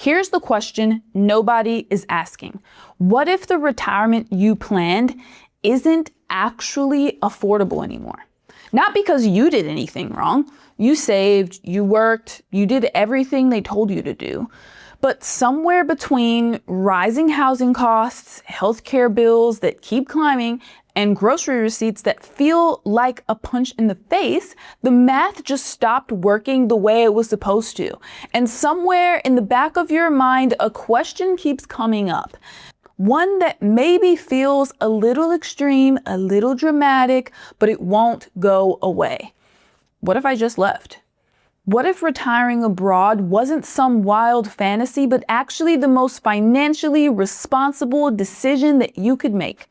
Here's the question nobody is asking. What if the retirement you planned isn't actually affordable anymore? Not because you did anything wrong. You saved, you worked, you did everything they told you to do. But somewhere between rising housing costs, healthcare bills that keep climbing, and grocery receipts that feel like a punch in the face, the math just stopped working the way it was supposed to. And somewhere in the back of your mind, a question keeps coming up. One that maybe feels a little extreme, a little dramatic, but it won't go away. What if I just left? What if retiring abroad wasn't some wild fantasy, but actually the most financially responsible decision that you could make?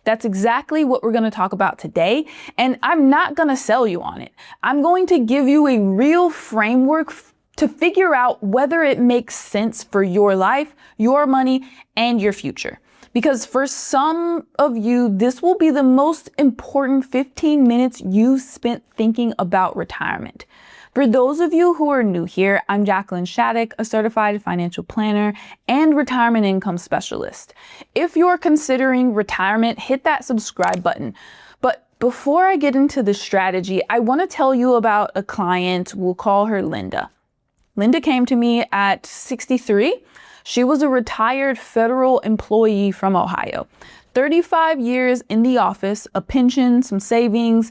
That's exactly what we're going to talk about today, and I'm not going to sell you on it. I'm going to give you a real framework to figure out whether it makes sense for your life, your money, and your future. Because for some of you, this will be the most important 15 minutes you spent thinking about retirement. For those of you who are new here, I'm Jacqueline Schadeck, a certified financial planner and retirement income specialist. If you're considering retirement, hit that subscribe button. But before I get into the strategy, I want to tell you about a client. We'll call her Linda. Linda came to me at 63. She was a retired federal employee from Ohio. 35 years in the office, a pension, some savings.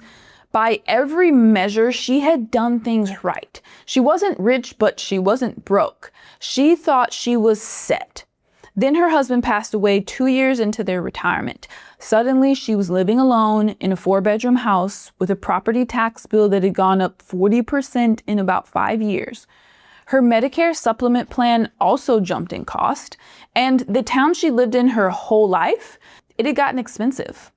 By every measure, she had done things right. She wasn't rich, but she wasn't broke. She thought she was set. Then her husband passed away 2 years into their retirement. Suddenly, she was living alone in a 4-bedroom house with a property tax bill that had gone up 40% in about 5 years. Her Medicare supplement plan also jumped in cost, and the town she lived in her whole life, it had gotten expensive.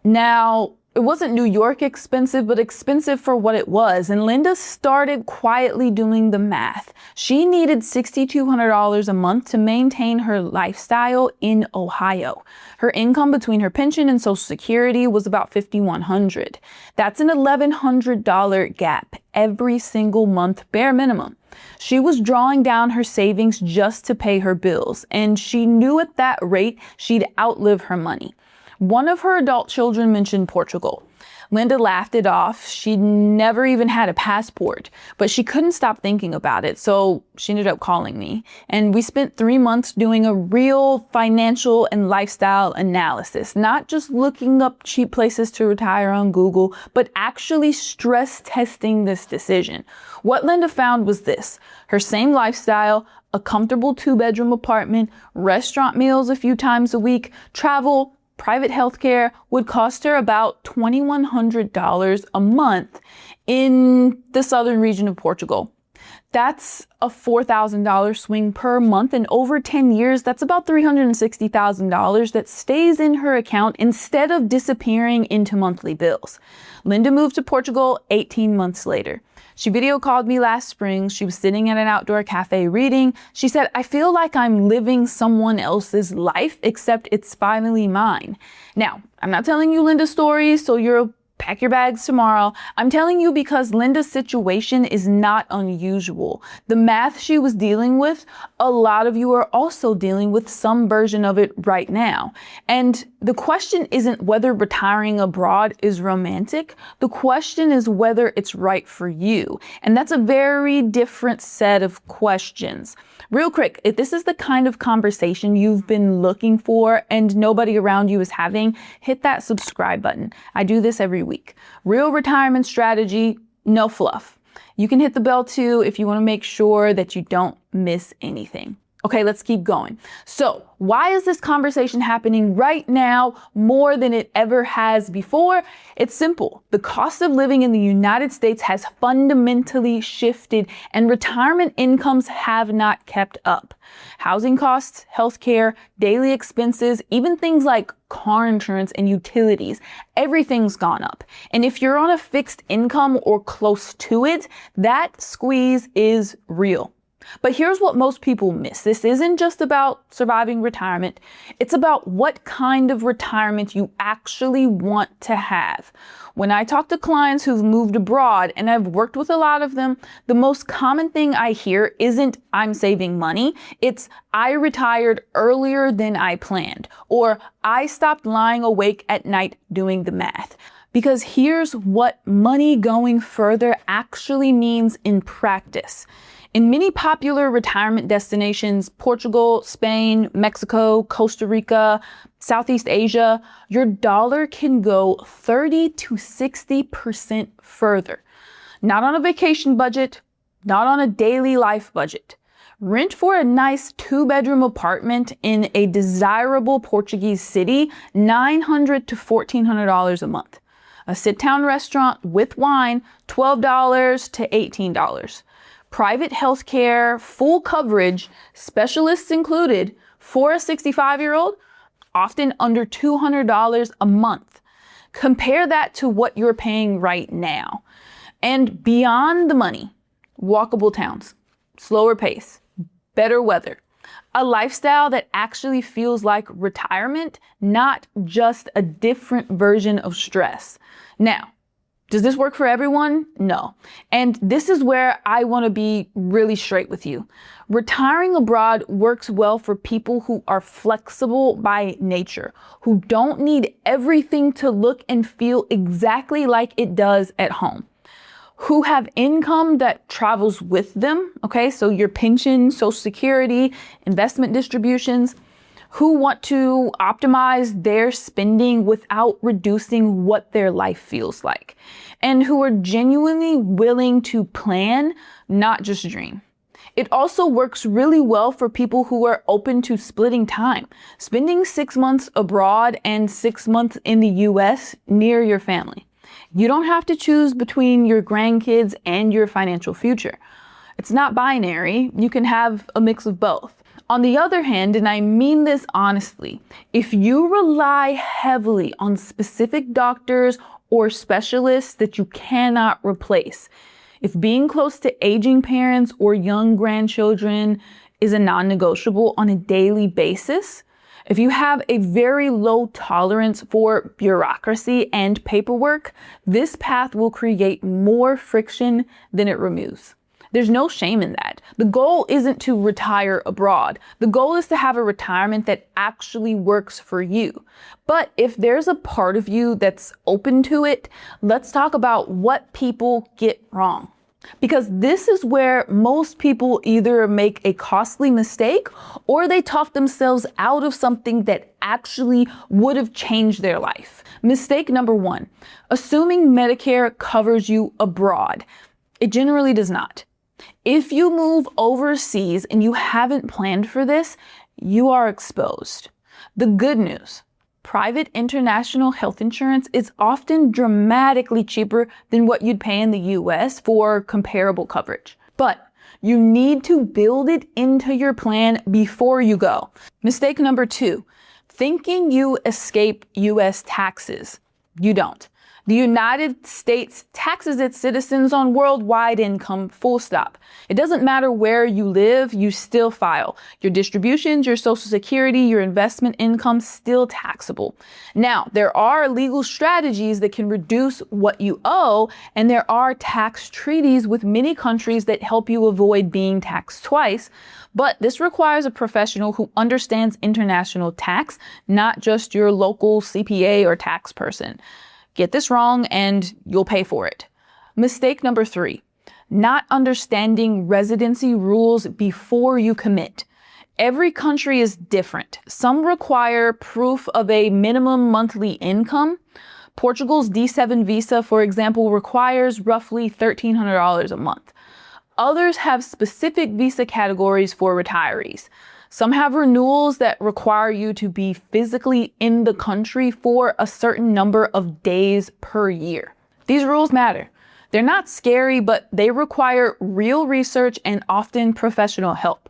Now, it wasn't New York expensive, but expensive for what it was. And Linda started quietly doing the math. She needed $6,200 a month to maintain her lifestyle in Ohio. Her income between her pension and Social Security was about $5,100. That's an $1,100 gap every single month, bare minimum. She was drawing down her savings just to pay her bills, and she knew at that rate she'd outlive her money. One of her adult children mentioned Portugal. Linda laughed it off. She'd never even had a passport, but she couldn't stop thinking about it. So she ended up calling me, and we spent 3 months doing a real financial and lifestyle analysis, not just looking up cheap places to retire on Google, but actually stress testing this decision. What Linda found was this: her same lifestyle, a comfortable 2-bedroom apartment, restaurant meals a few times a week, travel, private healthcare would cost her about $2,100 a month in the southern region of Portugal. That's a $4,000 swing per month, and over 10 years, that's about $360,000 that stays in her account instead of disappearing into monthly bills. Linda moved to Portugal 18 months later. She video called me last spring. She was sitting at an outdoor cafe reading. She said, "I feel like I'm living someone else's life, except it's finally mine." Now, I'm not telling you Linda's story, so you'll pack your bags tomorrow. I'm telling you because Linda's situation is not unusual. The math she was dealing with, a lot of you are also dealing with some version of it right now. And the question isn't whether retiring abroad is romantic. The question is whether it's right for you. And that's a very different set of questions. Real quick, if this is the kind of conversation you've been looking for and nobody around you is having, hit that subscribe button. I do this every week. Real retirement strategy, no fluff. You can hit the bell too if you want to make sure that you don't miss anything. Okay, let's keep going. So, why is this conversation happening right now more than it ever has before? It's simple. The cost of living in the United States has fundamentally shifted, and retirement incomes have not kept up. Housing costs, healthcare, daily expenses, even things like car insurance and utilities, everything's gone up. And if you're on a fixed income or close to it, that squeeze is real. But here's what most people miss. This isn't just about surviving retirement. It's about what kind of retirement you actually want to have. When I talk to clients who've moved abroad, and I've worked with a lot of them, the most common thing I hear isn't "I'm saving money." It's "I retired earlier than I planned," or "I stopped lying awake at night doing the math." Because here's what money going further actually means in practice. In many popular retirement destinations, Portugal, Spain, Mexico, Costa Rica, Southeast Asia, your dollar can go 30 to 60% further. Not on a vacation budget, not on a daily life budget. Rent for a nice 2-bedroom apartment in a desirable Portuguese city, $900 to $1,400 a month. A sit-down restaurant with wine, $12 to $18. Private health care, full coverage, specialists included, for a 65-year-old, often under $200 a month. Compare that to what you're paying right now. And beyond the money, walkable towns, slower pace, better weather, a lifestyle that actually feels like retirement, not just a different version of stress. Now, does this work for everyone? No. And this is where I want to be really straight with you. Retiring abroad works well for people who are flexible by nature, who don't need everything to look and feel exactly like it does at home, who have income that travels with them, okay? So your pension, Social Security, investment distributions, who want to optimize their spending without reducing what their life feels like, and who are genuinely willing to plan, not just dream. It also works really well for people who are open to splitting time, spending 6 months abroad and 6 months in the US near your family. You don't have to choose between your grandkids and your financial future. It's not binary. You can have a mix of both. On the other hand, and I mean this honestly, if you rely heavily on specific doctors or specialists that you cannot replace, if being close to aging parents or young grandchildren is a non-negotiable on a daily basis, if you have a very low tolerance for bureaucracy and paperwork, this path will create more friction than it removes. There's no shame in that. The goal isn't to retire abroad. The goal is to have a retirement that actually works for you. But if there's a part of you that's open to it, let's talk about what people get wrong. Because this is where most people either make a costly mistake or they talk themselves out of something that actually would have changed their life. Mistake number 1, assuming Medicare covers you abroad. It generally does not. If you move overseas and you haven't planned for this, you are exposed. The good news, private international health insurance is often dramatically cheaper than what you'd pay in the US for comparable coverage. But you need to build it into your plan before you go. Mistake number 2, thinking you escape US taxes. You don't. The United States taxes its citizens on worldwide income, full stop. It doesn't matter where you live, you still file. Your distributions, your Social Security, your investment income, still taxable. Now, there are legal strategies that can reduce what you owe, and there are tax treaties with many countries that help you avoid being taxed twice. But this requires a professional who understands international tax, not just your local CPA or tax person. Get this wrong and you'll pay for it. Mistake number 3, not understanding residency rules before you commit. Every country is different. Some require proof of a minimum monthly income. Portugal's D7 visa, for example, requires roughly $1,300 a month. Others have specific visa categories for retirees. Some have renewals that require you to be physically in the country for a certain number of days per year. These rules matter. They're not scary, but they require real research and often professional help.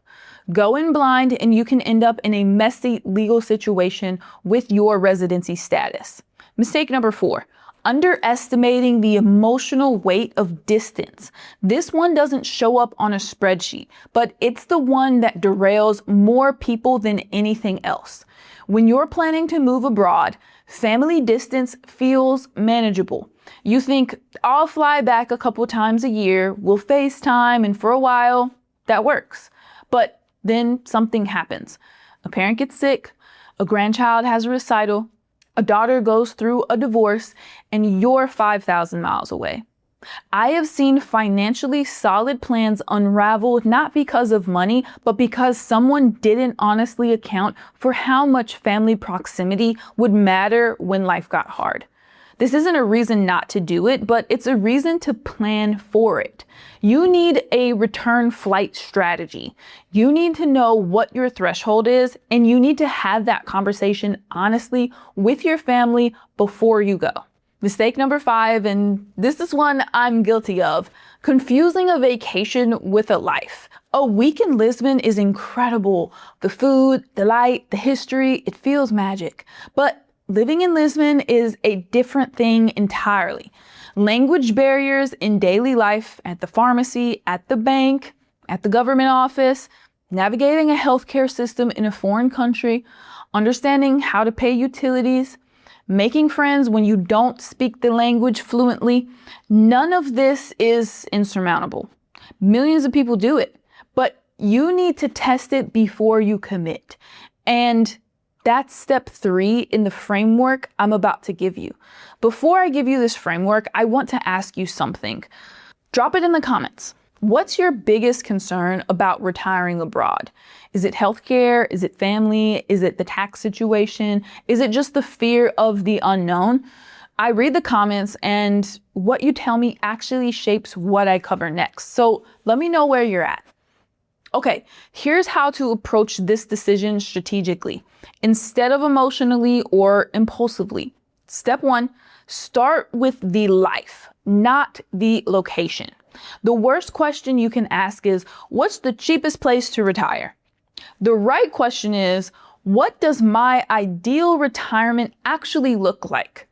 Go in blind and you can end up in a messy legal situation with your residency status. Mistake number 4, underestimating the emotional weight of distance. This one doesn't show up on a spreadsheet, but it's the one that derails more people than anything else. When you're planning to move abroad, family distance feels manageable. You think, I'll fly back a couple times a year, we'll FaceTime, and for a while, that works. But then something happens. A parent gets sick, a grandchild has a recital, a daughter goes through a divorce, and you're 5,000 miles away. I have seen financially solid plans unravel not because of money, but because someone didn't honestly account for how much family proximity would matter when life got hard. This isn't a reason not to do it, but it's a reason to plan for it. You need a return flight strategy. You need to know what your threshold is, and you need to have that conversation honestly with your family before you go. Mistake number 5, and this is one I'm guilty of, confusing a vacation with a life. A week in Lisbon is incredible. The food, the light, the history, it feels magic. But living in Lisbon is a different thing entirely. Language barriers in daily life, at the pharmacy, at the bank, at the government office, navigating a healthcare system in a foreign country, understanding how to pay utilities, making friends when you don't speak the language fluently. None of this is insurmountable. Millions of people do it, but you need to test it before you commit. And that's step 3 in the framework I'm about to give you. Before I give you this framework, I want to ask you something. Drop it in the comments. What's your biggest concern about retiring abroad? Is it healthcare? Is it family? Is it the tax situation? Is it just the fear of the unknown? I read the comments, and what you tell me actually shapes what I cover next. So let me know where you're at. Okay, here's how to approach this decision strategically, instead of emotionally or impulsively. Step 1, start with the life, not the location. The worst question you can ask is, what's the cheapest place to retire? The right question is, what does my ideal retirement actually look like?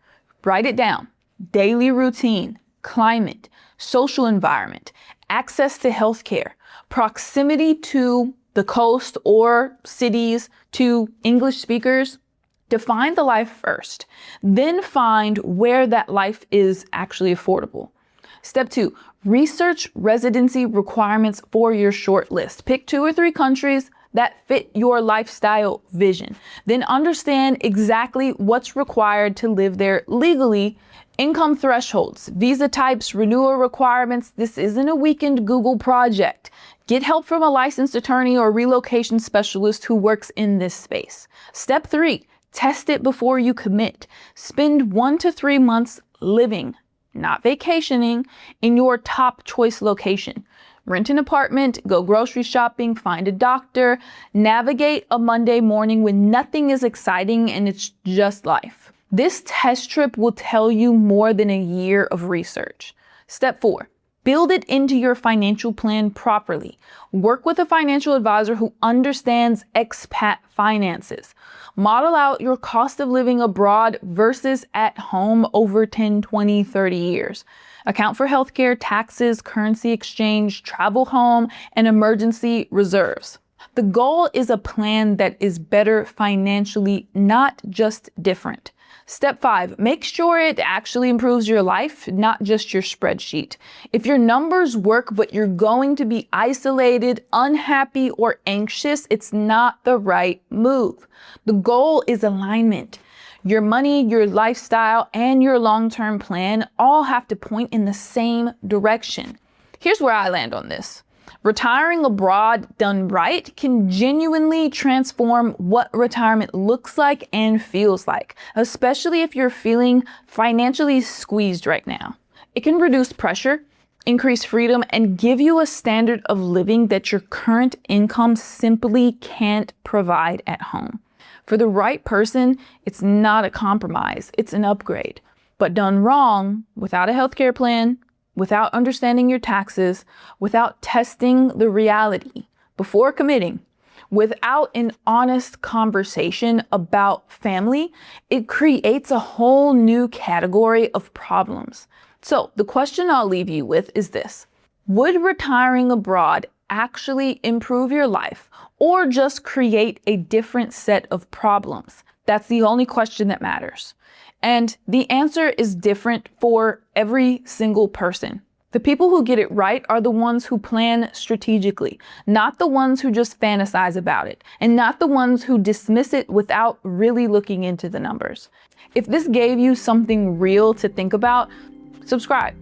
Write it down. Daily routine, climate, social environment, access to healthcare, proximity to the coast or cities, to English speakers. Define the life first, then find where that life is actually affordable. Step 2, research residency requirements for your short list. Pick 2 or 3 countries that fit your lifestyle vision. Then understand exactly what's required to live there legally. Income thresholds, visa types, renewal requirements. This isn't a weekend Google project. Get help from a licensed attorney or relocation specialist who works in this space. Step 3, test it before you commit. Spend 1 to 3 months living, not vacationing, in your top choice location. Rent an apartment, go grocery shopping, find a doctor, navigate a Monday morning when nothing is exciting and it's just life. This test trip will tell you more than a year of research. Step 4, build it into your financial plan properly. Work with a financial advisor who understands expat finances. Model out your cost of living abroad versus at home over 10, 20, 30 years. Account for healthcare, taxes, currency exchange, travel home, and emergency reserves. The goal is a plan that is better financially, not just different. Step 5, make sure it actually improves your life, not just your spreadsheet. If your numbers work, but you're going to be isolated, unhappy, or anxious, it's not the right move. The goal is alignment. Your money, your lifestyle, and your long-term plan all have to point in the same direction. Here's where I land on this. Retiring abroad done right can genuinely transform what retirement looks like and feels like, especially if you're feeling financially squeezed right now. It can reduce pressure, increase freedom, and give you a standard of living that your current income simply can't provide at home. For the right person, it's not a compromise, it's an upgrade. But done wrong, without a healthcare plan, without understanding your taxes, without testing the reality before committing, Without an honest conversation about family, it creates a whole new category of problems. So the question I'll leave you with is this: would retiring abroad actually improve your life or just create a different set of problems? That's the only question that matters. And the answer is different for every single person. The people who get it right are the ones who plan strategically, not the ones who just fantasize about it, and not the ones who dismiss it without really looking into the numbers. If this gave you something real to think about, subscribe.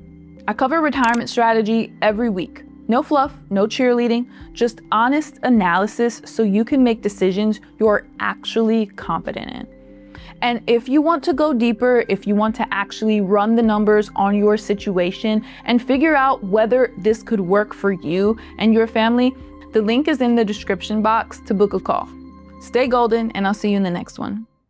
I cover retirement strategy every week. No fluff, no cheerleading, just honest analysis so you can make decisions you're actually confident in. And if you want to go deeper, if you want to actually run the numbers on your situation and figure out whether this could work for you and your family, the link is in the description box to book a call. Stay golden, and I'll see you in the next one.